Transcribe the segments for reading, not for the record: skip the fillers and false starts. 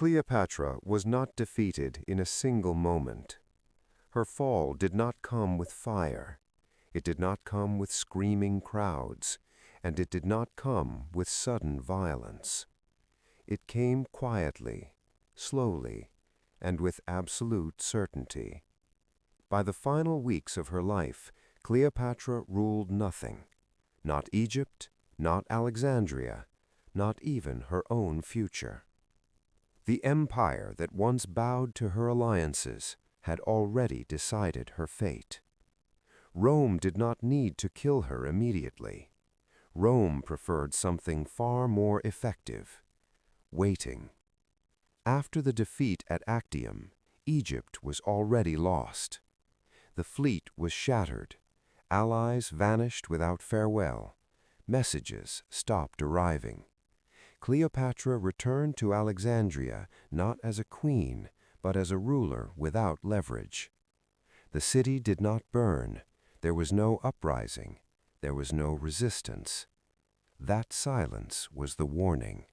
Cleopatra was not defeated in a single moment. Her fall did not come with fire. It did not come with screaming crowds, and it did not come with sudden violence. It came quietly, slowly, and with absolute certainty. By the final weeks of her life, Cleopatra ruled nothing, not Egypt, not Alexandria, not even her own future. The empire that once bowed to her alliances had already decided her fate. Rome did not need to kill her immediately. Rome preferred something far more effective: waiting. After the defeat at Actium, Egypt was already lost. The fleet was shattered. Allies vanished without farewell. Messages stopped arriving. Cleopatra returned to Alexandria not as a queen, but as a ruler without leverage. The city did not burn. There was no uprising. There was no resistance. That silence was the warning.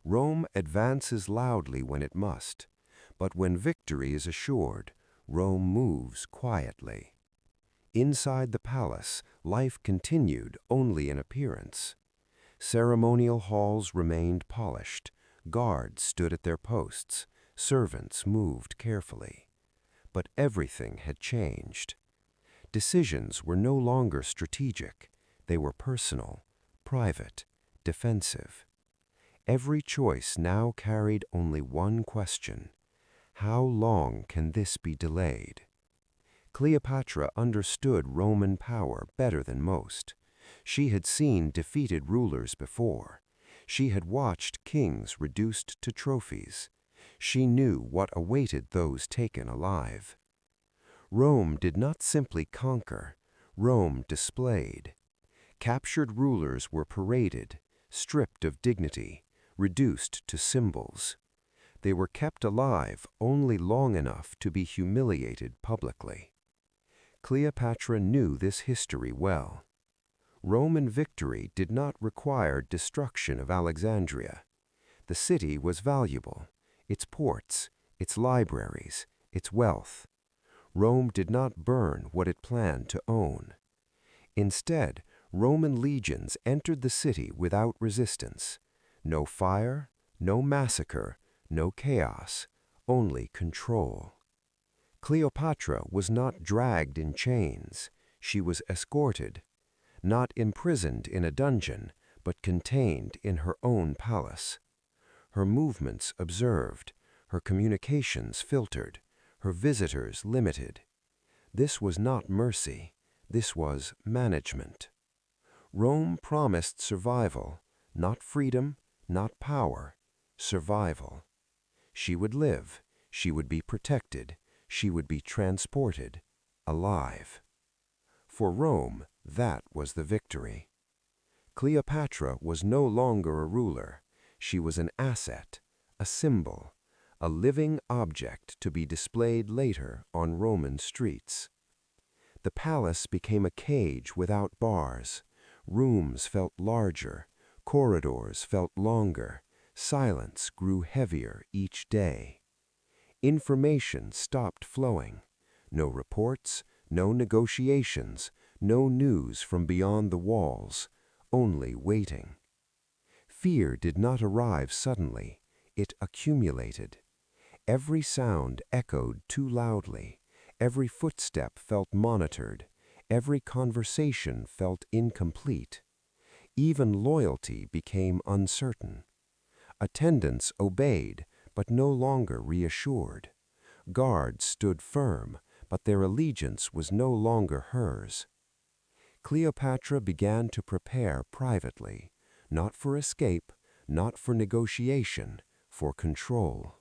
Rome advances loudly when it must, but when victory is assured, Rome moves quietly. Inside the palace, life continued only in appearance. Ceremonial halls remained polished, guards stood at their posts, servants moved carefully. But everything had changed. Decisions were no longer strategic. They were personal, private, defensive. Every choice now carried only one question: how long can this be delayed? Cleopatra understood Roman power better than most. She had seen defeated rulers before. She had watched kings reduced to trophies. She knew what awaited those taken alive. Rome did not simply conquer. Rome displayed. Captured rulers were paraded, stripped of dignity, reduced to symbols. They were kept alive only long enough to be humiliated publicly. Cleopatra knew this history well. Roman victory did not require destruction of Alexandria. The city was valuable, its ports, its libraries, its wealth. Rome did not burn what it planned to own. Instead, Roman legions entered the city without resistance. No fire, no massacre, no chaos, only control. Cleopatra was not dragged in chains. She was escorted, not imprisoned in a dungeon, but contained in her own palace. Her movements observed, her communications filtered, her visitors limited. This was not mercy. This was management. Rome promised survival, not freedom, not power, survival. She would live, she would be protected, she would be transported, alive. For Rome, that was the victory. Cleopatra was no longer a ruler. She was an asset, a symbol, a living object to be displayed later on Roman streets. The palace became a cage without bars. Rooms felt larger, corridors felt longer, silence grew heavier each day. Information stopped flowing. No reports, no negotiations, no news from beyond the walls, only waiting. Fear did not arrive suddenly. It accumulated. Every sound echoed too loudly. Every footstep felt monitored. Every conversation felt incomplete. Even loyalty became uncertain. Attendants obeyed, but no longer reassured. Guards stood firm, but their allegiance was no longer hers. Cleopatra began to prepare privately, not for escape, not for negotiation, for control.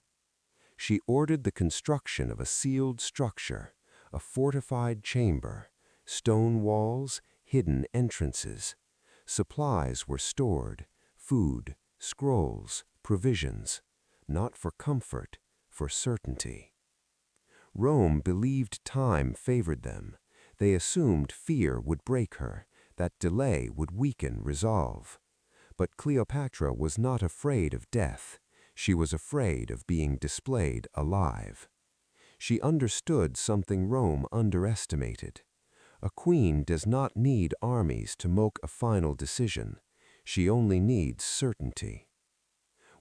She ordered the construction of a sealed structure, a fortified chamber, stone walls, hidden entrances. Supplies were stored, food, scrolls, provisions, not for comfort, for certainty. Rome believed time favored them. They assumed fear would break her, that delay would weaken resolve. But Cleopatra was not afraid of death. She was afraid of being displayed alive. She understood something Rome underestimated. A queen does not need armies to make a final decision. She only needs certainty.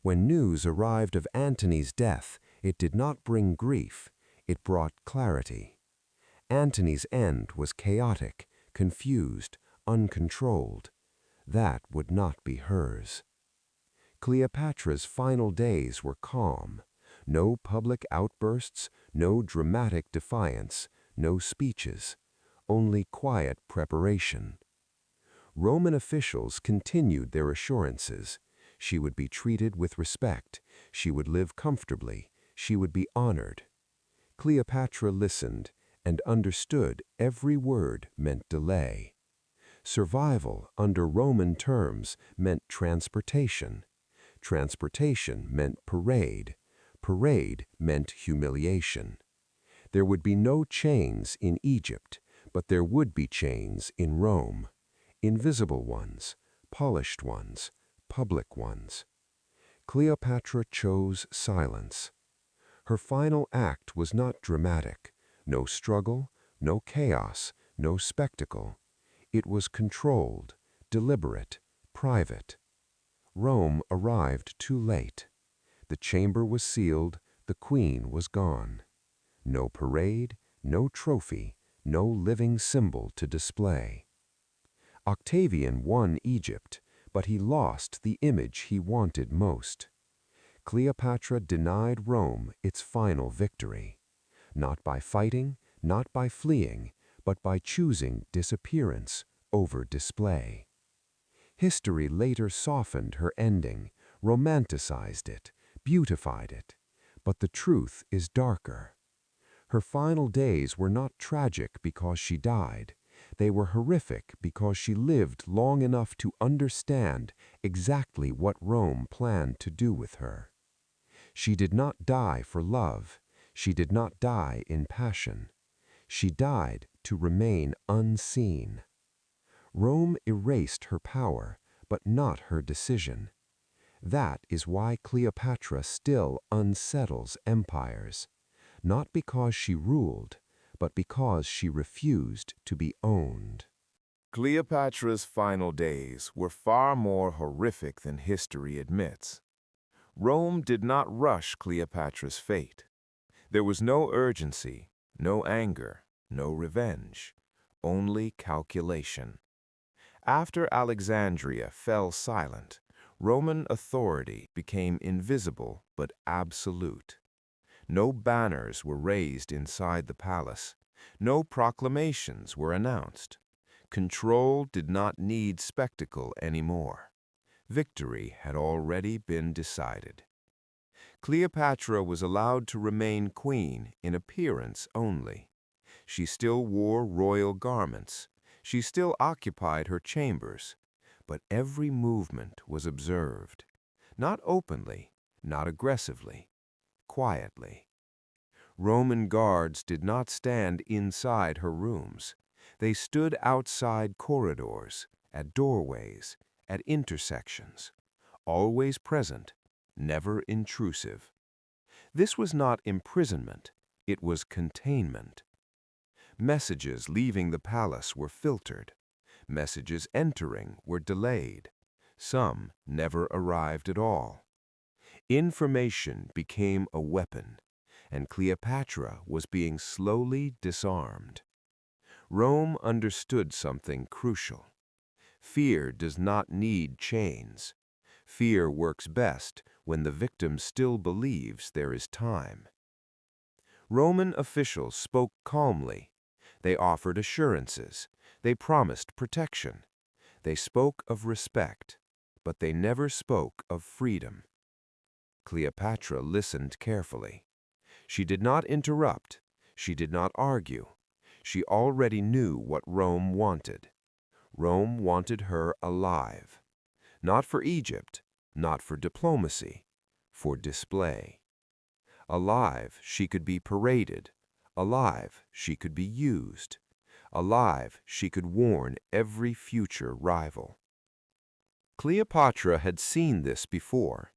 When news arrived of Antony's death, it did not bring grief, it brought clarity. Antony's end was chaotic, confused, uncontrolled. That would not be hers. Cleopatra's final days were calm. No public outbursts, no dramatic defiance, no speeches, only quiet preparation. Roman officials continued their assurances. She would be treated with respect, she would live comfortably, she would be honored. Cleopatra listened and understood every word meant delay. Survival under Roman terms meant transportation. Transportation meant parade. Parade meant humiliation. There would be no chains in Egypt, but there would be chains in Rome. Invisible ones, polished ones, public ones. Cleopatra chose silence. Her final act was not dramatic. No struggle, no chaos, no spectacle. It was controlled, deliberate, private. Rome arrived too late. The chamber was sealed, the queen was gone. No parade, no trophy, no living symbol to display. Octavian won Egypt, but he lost the image he wanted most. Cleopatra denied Rome its final victory, not by fighting, not by fleeing, but by choosing disappearance over display. History later softened her ending, romanticized it, beautified it, but the truth is darker. Her final days were not tragic because she died. They were horrific because she lived long enough to understand exactly what Rome planned to do with her. She did not die for love. She did not die in passion. She died to remain unseen. Rome erased her power, but not her decision. That is why Cleopatra still unsettles empires. Not because she ruled, but because she refused to be owned. Cleopatra's final days were far more horrific than history admits. Rome did not rush Cleopatra's fate. There was no urgency, no anger, no revenge, only calculation. After Alexandria fell silent, Roman authority became invisible but absolute. No banners were raised inside the palace. No proclamations were announced. Control did not need spectacle anymore. Victory had already been decided. Cleopatra was allowed to remain queen in appearance only. She still wore royal garments. She still occupied her chambers. But every movement was observed. Not openly, not aggressively, quietly. Roman guards did not stand inside her rooms. They stood outside corridors, at doorways, at intersections, always present, never intrusive. This was not imprisonment, it was containment. Messages leaving the palace were filtered. Messages entering were delayed. Some never arrived at all. Information became a weapon, and Cleopatra was being slowly disarmed. Rome understood something crucial. Fear does not need chains. Fear works best when the victim still believes there is time. Roman officials spoke calmly. They offered assurances. They promised protection. They spoke of respect, but they never spoke of freedom. Cleopatra listened carefully. She did not interrupt. She did not argue. She already knew what Rome wanted. Rome wanted her alive. Not for Egypt, not for diplomacy, for display. Alive, she could be paraded. Alive, she could be used. Alive, she could warn every future rival. Cleopatra had seen this before.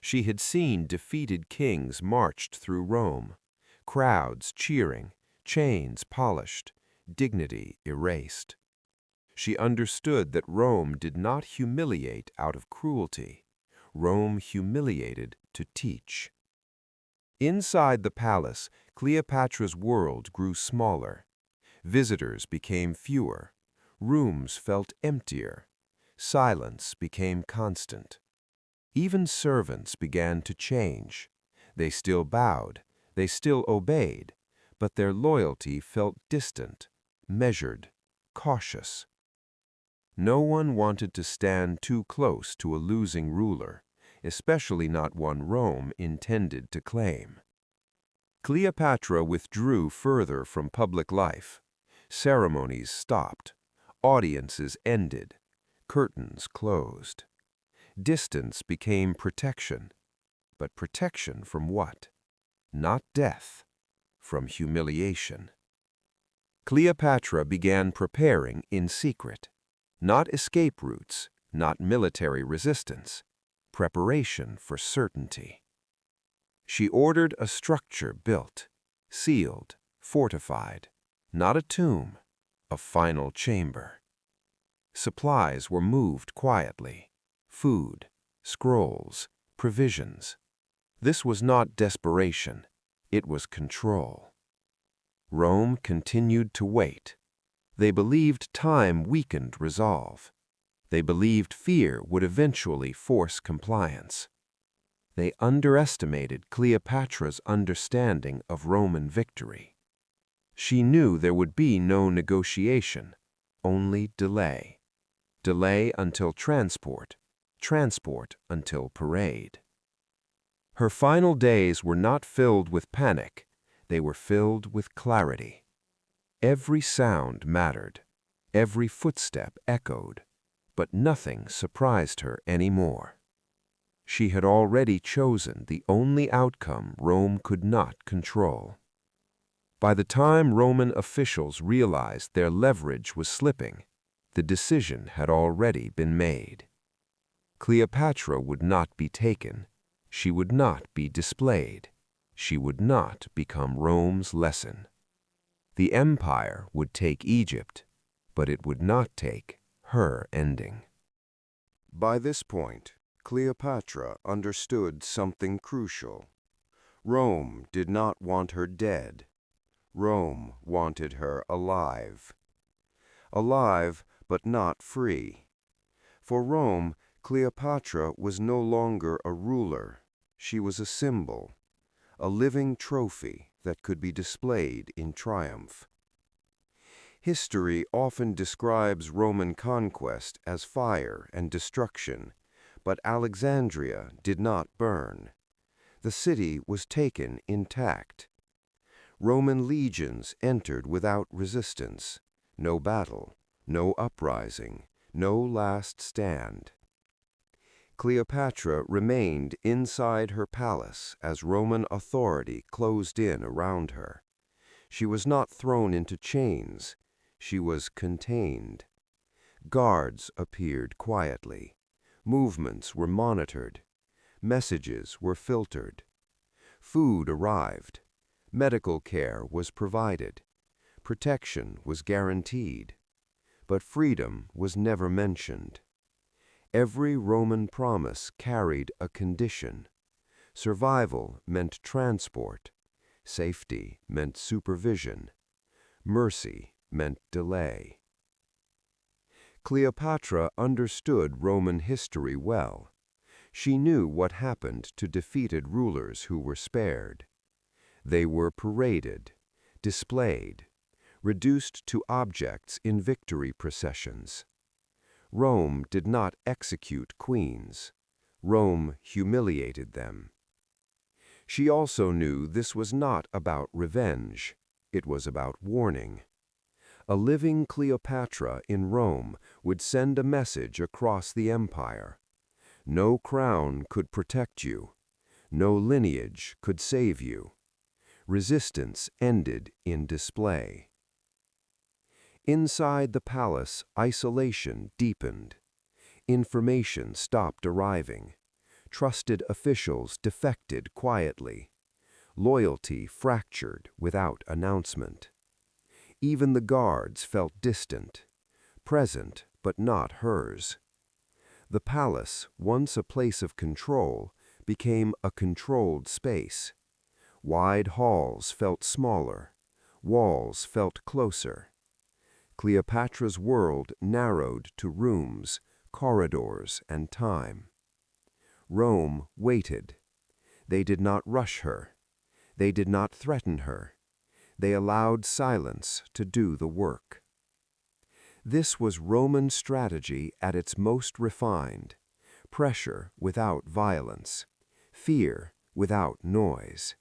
She had seen defeated kings marched through Rome, crowds cheering, chains polished, dignity erased. She understood that Rome did not humiliate out of cruelty. Rome humiliated to teach. Inside the palace, Cleopatra's world grew smaller. Visitors became fewer. Rooms felt emptier. Silence became constant. Even servants began to change. They still bowed, they still obeyed, but their loyalty felt distant, measured, cautious. No one wanted to stand too close to a losing ruler, especially not one Rome intended to claim. Cleopatra withdrew further from public life. Ceremonies stopped. Audiences ended. Curtains closed. Distance became protection. But protection from what? Not death. From humiliation. Cleopatra began preparing in secret. Not escape routes, not military resistance. Preparation for certainty. She ordered a structure built, sealed, fortified. Not a tomb, a final chamber. Supplies were moved quietly. Food, scrolls, provisions. This was not desperation. It was control. Rome continued to wait. They believed time weakened resolve. They believed fear would eventually force compliance. They underestimated Cleopatra's understanding of Roman victory. She knew there would be no negotiation, only delay. Delay until transport, transport until parade. Her final days were not filled with panic, they were filled with clarity. Every sound mattered, every footstep echoed, but nothing surprised her anymore. She had already chosen the only outcome Rome could not control. By the time Roman officials realized their leverage was slipping, the decision had already been made. Cleopatra would not be taken. She would not be displayed. She would not become Rome's lesson. The empire would take Egypt, but it would not take her ending. By this point, Cleopatra understood something crucial. Rome did not want her dead. Rome wanted her alive. Alive, but not free. For Rome, Cleopatra was no longer a ruler. She was a symbol, a living trophy that could be displayed in triumph. History often describes Roman conquest as fire and destruction, but Alexandria did not burn. The city was taken intact. Roman legions entered without resistance. No battle, no uprising, no last stand. Cleopatra remained inside her palace as Roman authority closed in around her. She was not thrown into chains. She was contained. Guards appeared quietly. Movements were monitored. Messages were filtered. Food arrived. Medical care was provided. Protection was guaranteed. But freedom was never mentioned. Every Roman promise carried a condition. Survival meant transport. Safety meant supervision. Mercy meant delay. Cleopatra understood Roman history well. She knew what happened to defeated rulers who were spared. They were paraded, displayed, reduced to objects in victory processions. Rome did not execute queens. Rome humiliated them. She also knew this was not about revenge. It was about warning. A living Cleopatra in Rome would send a message across the empire. No crown could protect you. No lineage could save you. Resistance ended in display. Inside the palace, isolation deepened. Information stopped arriving. Trusted officials defected quietly. Loyalty fractured without announcement. Even the guards felt distant, present but not hers. The palace, once a place of control, became a controlled space. Wide halls felt smaller, walls felt closer. Cleopatra's world narrowed to rooms, corridors, and time. Rome waited. They did not rush her. They did not threaten her. They allowed silence to do the work. This was Roman strategy at its most refined: pressure without violence, fear without noise.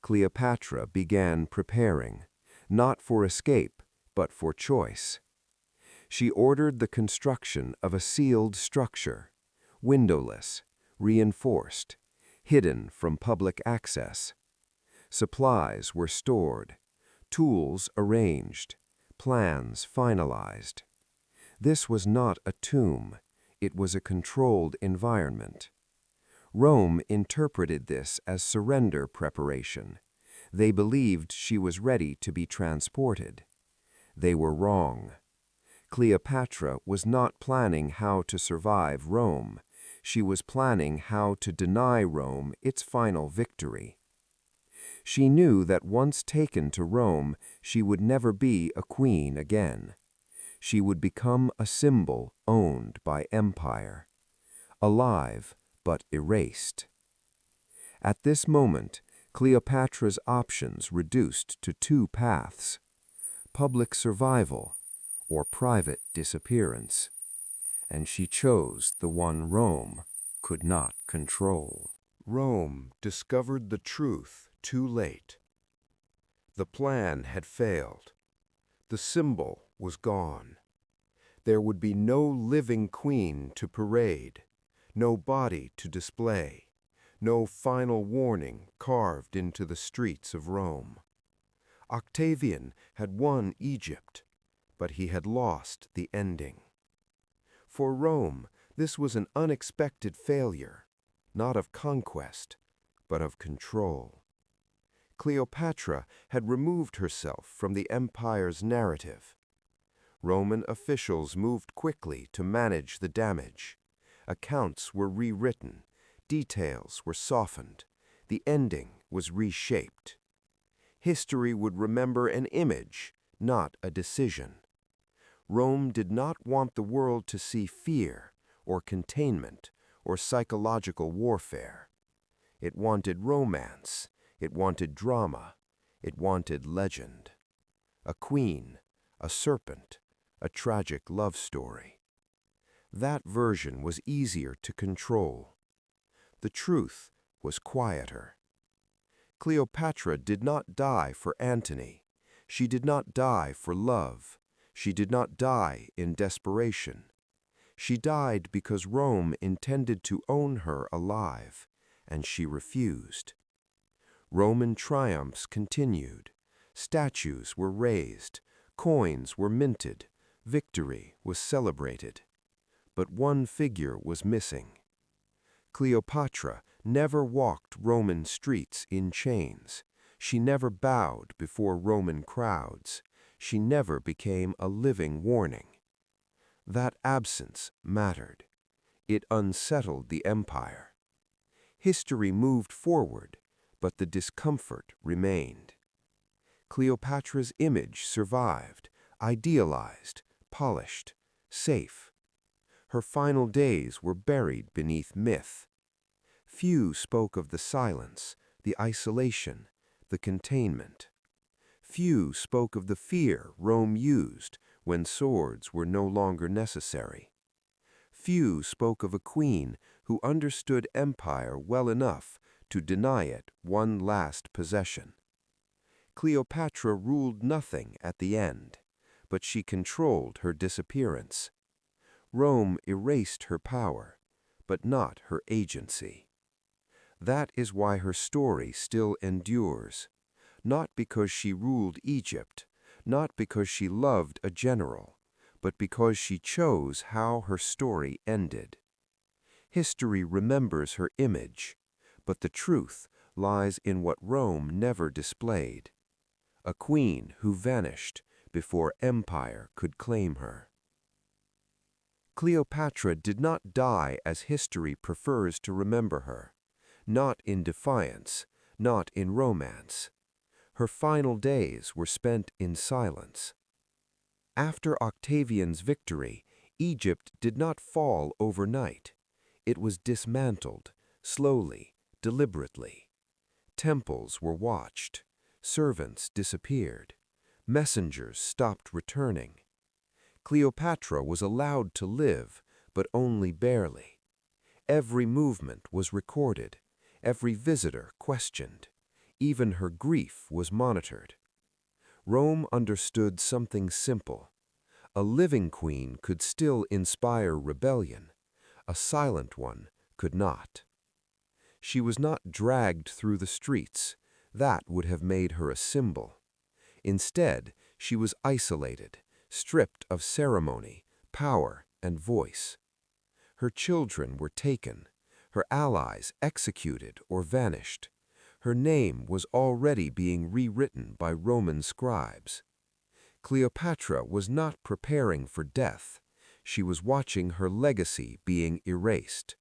Cleopatra began preparing, not for escape, but for choice. She ordered the construction of a sealed structure, windowless, reinforced, hidden from public access. Supplies were stored, tools arranged, plans finalized. This was not a tomb, it was a controlled environment. Rome interpreted this as surrender preparation. They believed she was ready to be transported. They were wrong. Cleopatra was not planning how to survive Rome. She was planning how to deny Rome its final victory. She knew that once taken to Rome, she would never be a queen again. She would become a symbol owned by empire, alive but erased. At this moment, Cleopatra's options reduced to two paths: public survival or private disappearance. And she chose the one Rome could not control. Rome discovered the truth too late. The plan had failed. The symbol was gone. There would be no living queen to parade, no body to display, no final warning carved into the streets of Rome. Octavian had won Egypt, but he had lost the ending. For Rome, this was an unexpected failure, not of conquest, but of control. Cleopatra had removed herself from the empire's narrative. Roman officials moved quickly to manage the damage. Accounts were rewritten, details were softened, the ending was reshaped. History would remember an image, not a decision. Rome did not want the world to see fear, or containment, or psychological warfare. It wanted romance, it wanted drama, it wanted legend. A queen, a serpent, a tragic love story. That version was easier to control. The truth was quieter. Cleopatra did not die for Antony. She did not die for love. She did not die in desperation. She died because Rome intended to own her alive, and she refused. Roman triumphs continued. Statues were raised, coins were minted, victory was celebrated. But one figure was missing. Cleopatra never walked Roman streets in chains. She never bowed before Roman crowds. She never became a living warning. That absence mattered. It unsettled the empire. History moved forward, but the discomfort remained. Cleopatra's image survived, idealized, polished, safe. Her final days were buried beneath myth. Few spoke of the silence, the isolation, the containment. Few spoke of the fear Rome used when swords were no longer necessary. Few spoke of a queen who understood empire well enough to deny it one last possession. Cleopatra ruled nothing at the end, but she controlled her disappearance. Rome erased her power, but not her agency. That is why her story still endures, not because she ruled Egypt, not because she loved a general, but because she chose how her story ended. History remembers her image, but the truth lies in what Rome never displayed: a queen who vanished before empire could claim her. Cleopatra did not die as history prefers to remember her, not in defiance, not in romance. Her final days were spent in silence. After Octavian's victory, Egypt did not fall overnight. It was dismantled, slowly, deliberately. Temples were watched, servants disappeared, messengers stopped returning. Cleopatra was allowed to live, but only barely. Every movement was recorded, every visitor questioned. Even her grief was monitored. Rome understood something simple. A living queen could still inspire rebellion. A silent one could not. She was not dragged through the streets. That would have made her a symbol. Instead, she was isolated, stripped of ceremony, power, and voice. Her children were taken, her allies executed or vanished. Her name was already being rewritten by Roman scribes. Cleopatra was not preparing for death. She was watching her legacy being erased.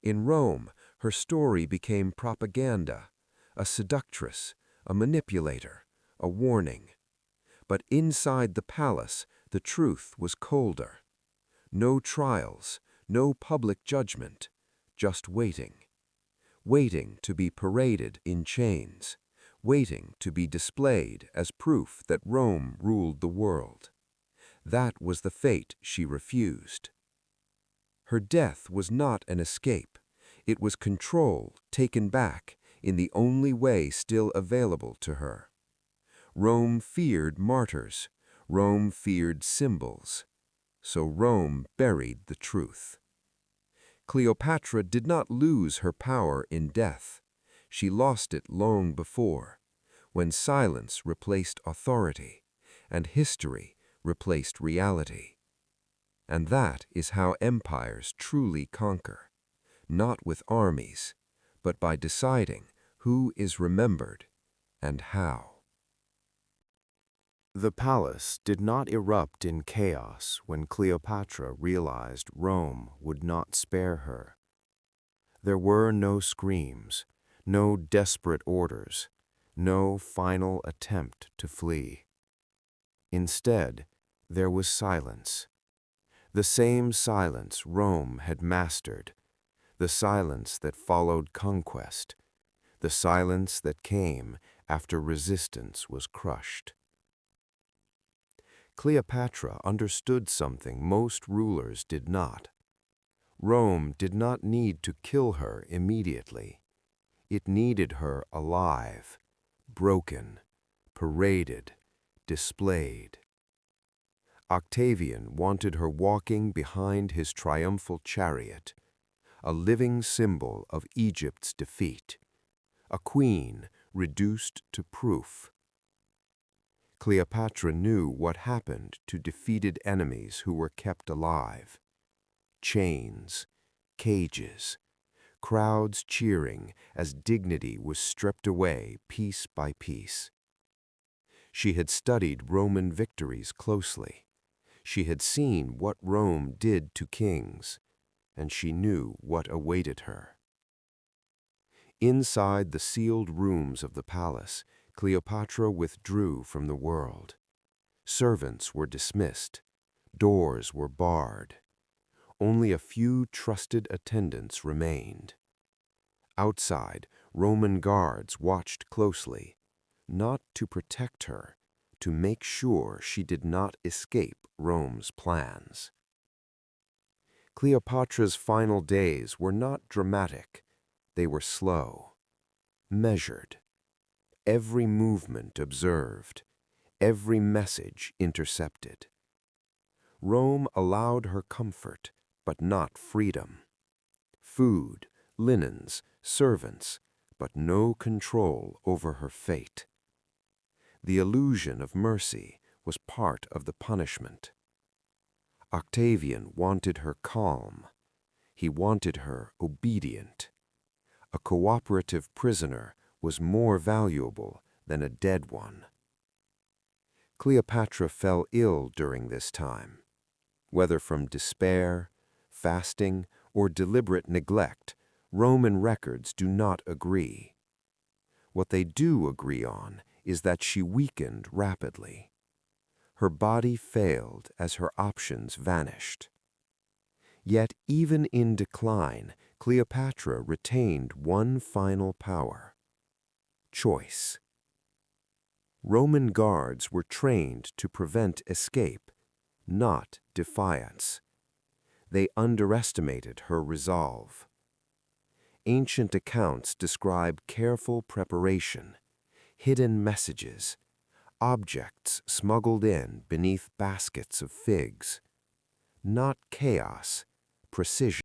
In Rome, her story became propaganda, a seductress, a manipulator, a warning. But inside the palace, the truth was colder. No trials, no public judgment, just waiting. Waiting to be paraded in chains, waiting to be displayed as proof that Rome ruled the world. That was the fate she refused. Her death was not an escape. It was control taken back in the only way still available to her. Rome feared martyrs. Rome feared symbols. So Rome buried the truth. Cleopatra did not lose her power in death. She lost it long before, when silence replaced authority, and history replaced reality. And that is how empires truly conquer, not with armies, but by deciding who is remembered and how. The palace did not erupt in chaos when Cleopatra realized Rome would not spare her. There were no screams, no desperate orders, no final attempt to flee. Instead, there was silence. The same silence Rome had mastered, the silence that followed conquest, the silence that came after resistance was crushed. Cleopatra understood something most rulers did not. Rome did not need to kill her immediately. It needed her alive, broken, paraded, displayed. Octavian wanted her walking behind his triumphal chariot, a living symbol of Egypt's defeat, a queen reduced to proof. Cleopatra knew what happened to defeated enemies who were kept alive. Chains, cages, crowds cheering as dignity was stripped away piece by piece. She had studied Roman victories closely. She had seen what Rome did to kings, and she knew what awaited her. Inside the sealed rooms of the palace, Cleopatra withdrew from the world. Servants were dismissed. Doors were barred. Only a few trusted attendants remained. Outside, Roman guards watched closely, not to protect her, to make sure she did not escape Rome's plans. Cleopatra's final days were not dramatic. They were slow, measured. Every movement observed, every message intercepted. Rome allowed her comfort, but not freedom. Food, linens, servants, but no control over her fate. The illusion of mercy was part of the punishment. Octavian wanted her calm. He wanted her obedient. A cooperative prisoner was more valuable than a dead one. Cleopatra fell ill during this time. Whether from despair, fasting, or deliberate neglect, Roman records do not agree. What they do agree on is that she weakened rapidly. Her body failed as her options vanished. Yet even in decline, Cleopatra retained one final power: choice. Roman guards were trained to prevent escape, not defiance. They underestimated her resolve. Ancient accounts describe careful preparation, hidden messages, objects smuggled in beneath baskets of figs. Not chaos, precision.